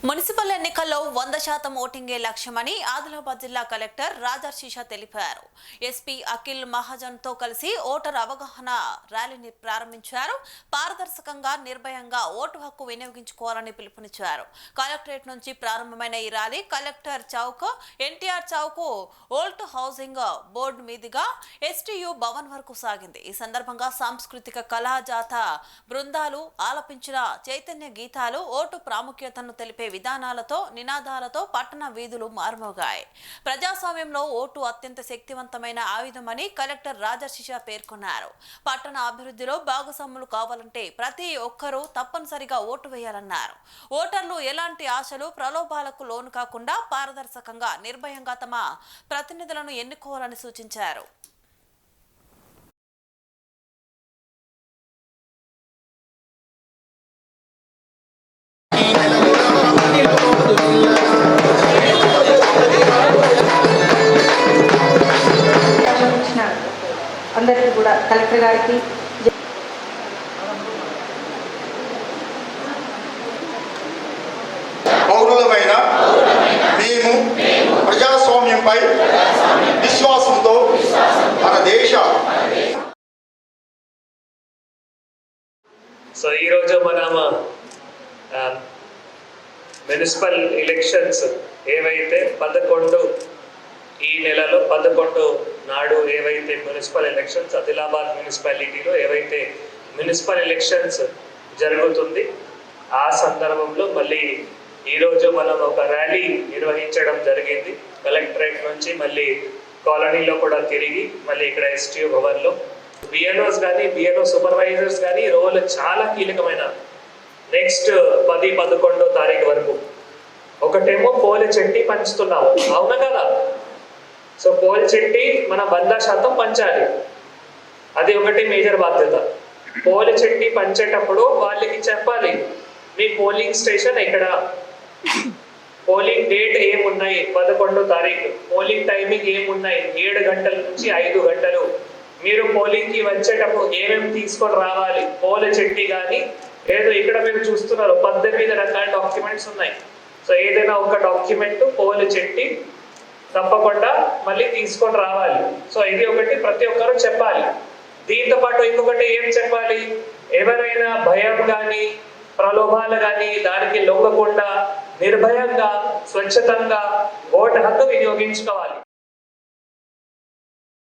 Municipal ఎన్నికల్లో 100% ఓటింగే లక్ష్యమని ఆదిలాబాద్ జిల్లా కలెక్టర్ రాజర్షిష తెలిపారు. ఎస్పీ అఖిల్ మహాజన్తో కలిసి ఓటర్ అవగాహన ర్యాలీని ప్రారంభించారు. పారదర్శకంగా నిర్భయంగా ఓటు హక్కు వినియోగించుకోవాలని పిలుపునిచ్చారు. కలెక్టరేట్ నుంచి ప్రారంభమైన ఈ rally collector Chowk, NTR Chowk, old housing board మీదుగా ఎస్టీయూ భవన్ వరకు సాగింది. ఈ సందర్భంగా సాంస్కృతిక కళా జాత బృందాలు ఆలపించిన చైతన్య గీతాలు ఓటు ప్రాముఖ్యతను తెలిపే విధానాలతో నినాదాలతో పట్టణ వీధులు మారుమోగాయి. ప్రజాస్వామ్యంలో ఓటు అత్యంత శక్తివంతమైన ఆయుధమని కలెక్టర్ రాజర్షిష పేర్కొన్నారు. పట్టణ అభివృద్ధిలో భాగస్వాములు కావాలంటే ప్రతి ఒక్కరూ తప్పనిసరిగా ఓటు వేయాలన్నారు. ఓటర్లు ఎలాంటి ఆశలు ప్రలోభాలకు లోను కాకుండా పారదర్శకంగా నిర్భయంగా తమ ప్రతినిధులను ఎన్నుకోవాలని సూచించారు. అందరికీ కూడా కలెక్టర్ గారికి పౌరులమైన మేము ప్రజాస్వామ్యంపై విశ్వాసంతో మన దేశ ఈరోజు మనం మున్సిపల్ ఎలక్షన్స్ ఏవైతే 11 ఈ నెలలో 11 నాడు ఏవైతే మున్సిపల్ ఎలక్షన్స్ ఆదిలాబాద్ మున్సిపాలిటీలో ఏవైతే మున్సిపల్ ఎలక్షన్స్ జరుగుతుంది ఆ సందర్భంలో మళ్ళీ ఈరోజు మనం ఒక ర్యాలీ నిర్వహించడం జరిగింది. కలెక్టరేట్ నుంచి మళ్ళీ కాలనీలో కూడా తిరిగి మళ్ళీ ఇక్కడ ఎస్టీయూ భవన్లో బిఎల్ఓస్ కానీ బిఎల్ఓ సూపర్వైజర్స్ కానీ రోల్ చాలా కీలకమైన నెక్స్ట్ 10-11 తారీఖు వరకు ఒకటేమో పోల చెట్టి పంచుతున్నాము, అవునా కదా? సో పోల్ చెట్టి మన 100% పంచాలి, అది ఒకటి మేజర్ బాధ్యత. పోల చెట్టి పంచేటప్పుడు వాళ్ళకి చెప్పాలి మీ పోలింగ్ స్టేషన్ ఎక్కడ, పోలింగ్ డేట్ ఏమున్నాయి, 11 తారీఖు పోలింగ్ టైమింగ్ ఏమున్నాయి, 7 గంటల నుంచి 5 గంటలు. మీరు పోలింగ్కి వచ్చేటప్పుడు ఏమేమి తీసుకొని రావాలి, పోల చెట్టి కానీ లేదు ఇక్కడ మీరు చూస్తున్నారు 18 రకాల డాక్యుమెంట్స్ ఉన్నాయి. సో ఏదైనా ఒక డాక్యుమెంట్ పోల చెట్టి తప్పకుండా మళ్ళీ తీసుకొని రావాలి. సో ఇది ఒకటి ప్రతి ఒక్కరూ చెప్పాలి. దీంతో పాటు ఇంకొకటి ఏం చెప్పాలి, ఎవరైనా భయం కానీ ప్రలోభాలు కానీ దానికి లొంగకుండా నిర్భయంగా స్వచ్ఛతంగా ఓటు హక్కు వినియోగించుకోవాలి.